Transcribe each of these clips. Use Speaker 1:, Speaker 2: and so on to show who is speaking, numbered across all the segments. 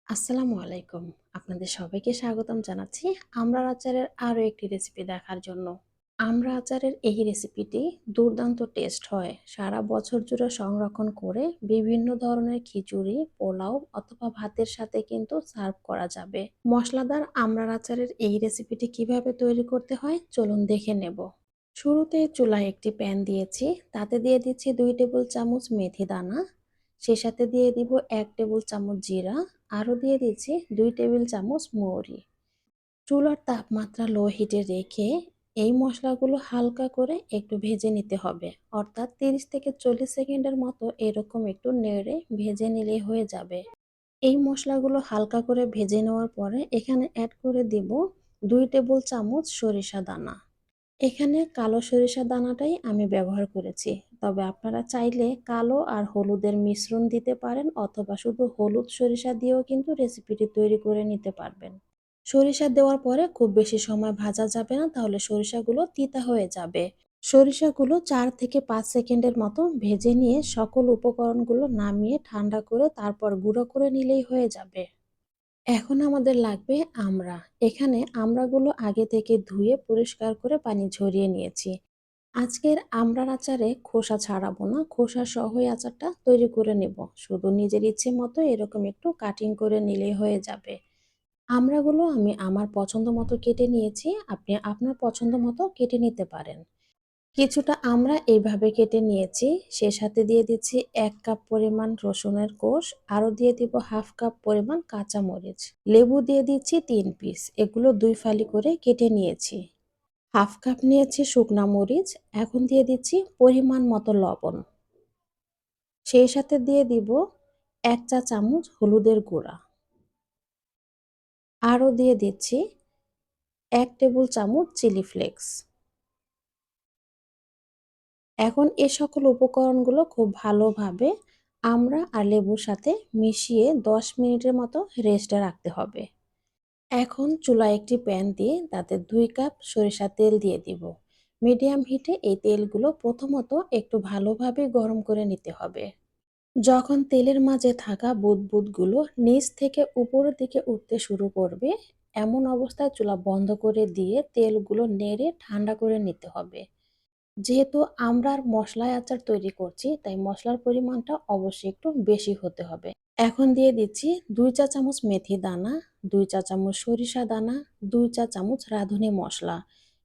Speaker 1: আসসালামু আলাইকুম। আপনাদের সবাইকে স্বাগতম জানাচ্ছি আমড়ার আচারের আরো একটি রেসিপি দেখার জন্য। আমড়া আচারের এই রেসিপিটি দুর্দান্ত টেস্ট হয়। সারা বছর জুড়ে সংরক্ষণ করে বিভিন্ন ধরনের খিচুড়ি, পোলাও অথবা ভাতের সাথে কিন্তু সার্ভ করা যাবে। মশলাদার আমড়ার আচারের এই রেসিপিটি কিভাবে তৈরি করতে হয় চলুন দেখে নেব। শুরুতে চুলায় একটি প্যান দিয়েছি, তাতে দিয়ে দিচ্ছি 2 টেবিল চামচ মেথি দানা, সেই সাথে দিয়ে দিব 1 টেবিল চামচ জিরা, আরও দিয়ে দিচ্ছি 2 টেবিল চামচ মৌরি। চুলার তাপমাত্রা লো হিটে রেখে এই মশলাগুলো হালকা করে একটু ভেজে নিতে হবে, অর্থাৎ 30 থেকে 40 সেকেন্ডের মতো এরকম একটু নেড়ে ভেজে নিলেই হয়ে যাবে। এই মশলাগুলো হালকা করে ভেজে নেওয়ার পরে এখানে অ্যাড করে দিব 2 টেবিল চামচ সরিষা দানা। এখানে কালো সরিষা দানাটাই আমি ব্যবহার করেছি। তবে আপনারা চাইলে কালো আর হলুদের মিশ্রণ দিতে পারেন অথবা শুধু হলুদ সরিষা দিয়েও কিন্তু রেসিপিটি তৈরি করে নিতে পারবেন। সরিষা দেওয়ার পরে খুব বেশি সময় ভাজা যাবে না, তাহলে সরিষাগুলো তিতা হয়ে যাবে। সরিষাগুলো 4 থেকে 5 সেকেন্ডের মতো ভেজে নিয়ে সকল উপকরণগুলো নামিয়ে ঠান্ডা করে তারপর গুঁড়ো করে নিলেই হয়ে যাবে। এখন আমাদের লাগবে আমড়া। এখানে আমড়াগুলো আগে থেকে ধুয়ে পরিষ্কার করে পানি ঝরিয়ে নিয়েছি। আজকের আমড়ার আচারে খোসা ছাড়াবো না, খোসা সহই আচারটা তৈরি করে নেব। শুধু নিজের ইচ্ছে মতো এরকম একটু কাটিং করে নিলেই হয়ে যাবে। আমড়াগুলো আমি আমার পছন্দ মতো কেটে নিয়েছি, আপনি আপনার পছন্দ মতো কেটে নিতে পারেন। কিছুটা আমরা এইভাবে কেটে নিয়েছি। সে সাথে দিয়ে দিচ্ছি 1 কাপ পরিমাণ রসুনের কোষ, আরও দিয়ে দিব হাফ কাপ পরিমাণ কাঁচামরিচ। লেবু দিয়ে দিচ্ছি 3 পিস, এগুলো 2 ফালি করে কেটে নিয়েছি। হাফ কাপ নিয়েছি শুকনা মরিচ, এখন দিয়ে দিচ্ছি পরিমাণ মতো লবণ। সেই সাথে দিয়ে দিব 1 চা চামচ হলুদের গুঁড়া। আরও দিয়ে দিচ্ছি 1 টেবিল চামচ চিলি ফ্লেক্স। এখন এ সকল উপকরণগুলো খুব ভালোভাবে আমড়া আর লেবুর সাথে মিশিয়ে 10 মিনিটের মতো রেস্টে রাখতে হবে। এখন চুলায় একটি প্যান দিয়ে তাতে 2 কাপ সরিষার তেল দিয়ে দিব। মিডিয়াম হিটে এই তেলগুলো প্রথমত একটু ভালোভাবে গরম করে নিতে হবে। যখন তেলের মাঝে থাকা বুদবুদগুলো নিচ থেকে উপরের দিকে উঠতে শুরু করবে, এমন অবস্থায় চুলা বন্ধ করে দিয়ে তেলগুলো নেড়ে ঠান্ডা করে নিতে হবে। যেহেতু আমরা আর মশলায় আচার তৈরি করছি, তাই মশলার পরিমাণটা অবশ্যই একটু বেশি হতে হবে। এখন দিয়ে দিচ্ছি 2 চা চামচ মেথি দানা, 2 চা চামচ সরিষা দানা, 2 চা চামচ রাঁধুনি মশলা।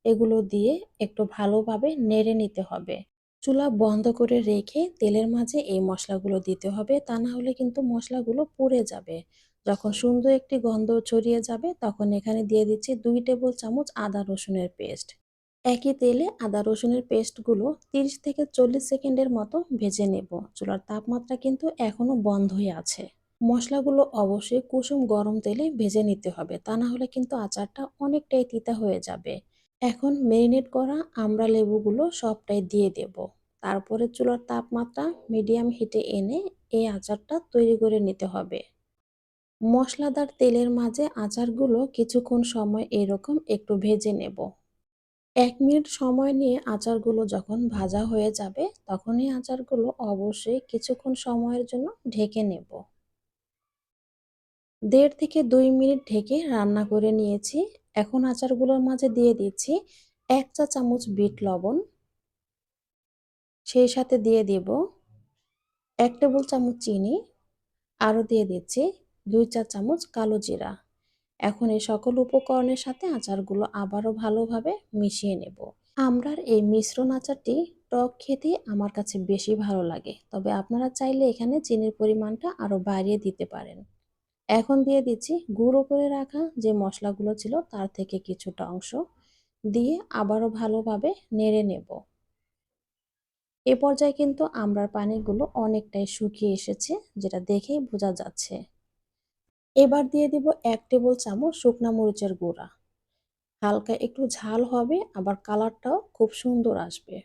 Speaker 1: এগুলো দিয়ে একটু ভালোভাবে নেড়ে নিতে হবে। চুলা বন্ধ করে রেখে তেলের মাঝে এই মশলাগুলো দিতে হবে, তা না হলে কিন্তু মশলাগুলো পুড়ে যাবে। যখন সুন্দর একটি গন্ধ ছড়িয়ে যাবে তখন এখানে দিয়ে দিচ্ছি 2 টেবিল চামচ আদা রসুনের পেস্ট। একই তেলে আদা রসুনের পেস্টগুলো 30 থেকে 40 সেকেন্ডের মতো ভেজে নেব। চুলার তাপমাত্রা কিন্তু এখনো বন্ধই আছে। মশলাগুলো অবশ্যই কুসুম গরম তেলে ভেজে নিতে হবে, তা না হলে কিন্তু আচারটা অনেকটাই তিতা হয়ে যাবে। এখন মেরিনেট করা আমড়া লেবুগুলো সবটাই দিয়ে দেব। তারপরে চুলার তাপমাত্রা মিডিয়াম হিটে এনে এই আচারটা তৈরি করে নিতে হবে। মশলাদার তেলের মাঝে আচারগুলো কিছুক্ষণ সময় এরকম একটু ভেজে নেব। 1 মিনিট সময় নিয়ে আচারগুলো যখন ভাজা হয়ে যাবে, তখন এই আচারগুলো অবশ্যই কিছুক্ষণ সময়ের জন্য ঢেকে নেব। 1.5 থেকে 2 মিনিট ঢেকে রান্না করে নিয়েছি। এখন আচারগুলোর মাঝে দিয়ে দিচ্ছি 1 চা চামচ বিট লবণ, সেই সাথে দিয়ে দিব 1 টেবিল চামচ চিনি, আরও দিয়ে দিচ্ছি 2 চা চামচ কালো জিরা। এখন এই সকল উপকরণের সাথে আচারগুলো আবারও ভালোভাবে মিশিয়ে নেব। আমড়ার এই মিশ্রণ আচারটি টক খেতে আমার কাছে বেশি ভালো লাগে, তবে আপনারা চাইলে এখানে চিনির পরিমাণটা আরও বাড়িয়ে দিতে পারেন। এখন দিয়ে দিচ্ছি গুঁড়ো করে রাখা যে মশলাগুলো ছিল তার থেকে কিছুটা অংশ দিয়ে আবারও ভালোভাবে নেড়ে নেব। এ পর্যায়ে কিন্তু আমড়ার পানিগুলো অনেকটাই শুকিয়ে এসেছে, যেটা দেখেই বোঝা যাচ্ছে। এবার দিয়ে দিব 1 টেবিল চামচ শুকনা মরিচের গুঁড়া। হালকা একটু ঝাল হবে, আবার কালারটাও খুব সুন্দর আসবে।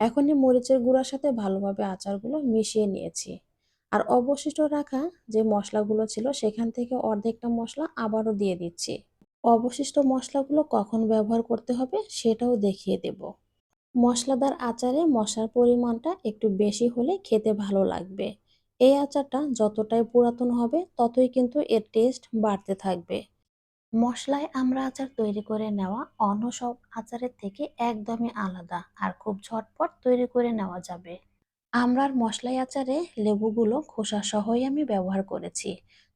Speaker 1: এখন এই মরিচের গুঁড়ার সাথে ভালোভাবে আচারগুলো মিশিয়ে নিয়েছি। আর অবশিষ্ট রাখা যে মশলাগুলো ছিল সেখান থেকে অর্ধেকটা মশলা আবারও দিয়ে দিচ্ছি। অবশিষ্ট মশলাগুলো কখন ব্যবহার করতে হবে সেটাও দেখিয়ে দেব। মশলাদার আচারে মশলার পরিমাণটা একটু বেশি হলে খেতে ভালো লাগবে। এই আচারটা যতটাই পুরাতন হবে ততই কিন্তু এর টেস্ট বাড়তে থাকবে। মশলায় আমড়া আচার তৈরি করে নেওয়া অন্য সব আচারের থেকে একদমই আলাদা আর খুব ঝটপট তৈরি করে নেওয়া যাবে। আমড়ার মশলাই আচারে লেবুগুলো খোসা সহই আমি ব্যবহার করেছি।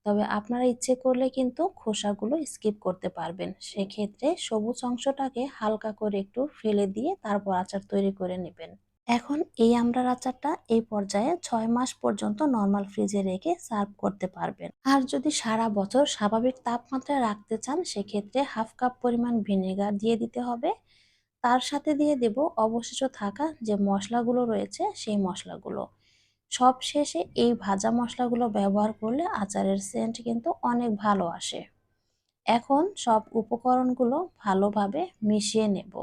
Speaker 1: তবে আপনারা ইচ্ছে করলে কিন্তু খোসাগুলো স্কিপ করতে পারবেন। সেক্ষেত্রে সবুজ অংশটাকে হালকা করে একটু ফেলে দিয়ে তারপর আচার তৈরি করে নেবেন। এখন এই আমড়ার আচারটা এই পর্যায়ে 6 মাস পর্যন্ত নরমাল ফ্রিজে রেখে সার্ভ করতে পারবেন। আর যদি সারা বছর স্বাভাবিক তাপমাত্রায় রাখতে চান সেক্ষেত্রে হাফ কাপ পরিমাণ ভিনেগার দিয়ে দিতে হবে। তার সাথে দিয়ে দেব অবশিষ্ট থাকা যে মশলাগুলো রয়েছে সেই মশলাগুলো। সবশেষে এই ভাজা মশলাগুলো ব্যবহার করলে আচারের সেন্ট কিন্তু অনেক ভালো আসে। এখন সব উপকরণগুলো ভালোভাবে মিশিয়ে নেব।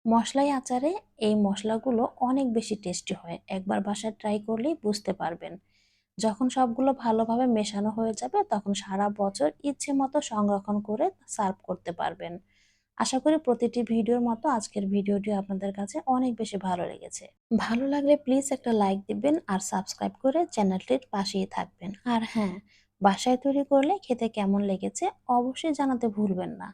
Speaker 1: মশলাই আচারে এই মশলাগুলো অনেক বেশি টেস্টি হয়। একবার বাসায় ট্রাই করলেই বুঝতে পারবেন। যখন সবগুলো ভালোভাবে মেশানো হয়ে যাবে তখন সারা বছর ইচ্ছে মতো সংরক্ষণ করে সার্ভ করতে পারবেন। আশা করি প্রতিটি ভিডিওর মতো আজকের ভিডিওটি আপনাদের কাছে অনেক বেশি ভালো লেগেছে। ভালো লাগলে প্লিজ একটা লাইক দিবেন আর সাবস্ক্রাইব করে চ্যানেলটির পাশেই থাকবেন। আর হ্যাঁ, বাসায় তৈরি করলে খেতে কেমন লেগেছে অবশ্যই জানাতে ভুলবেন না।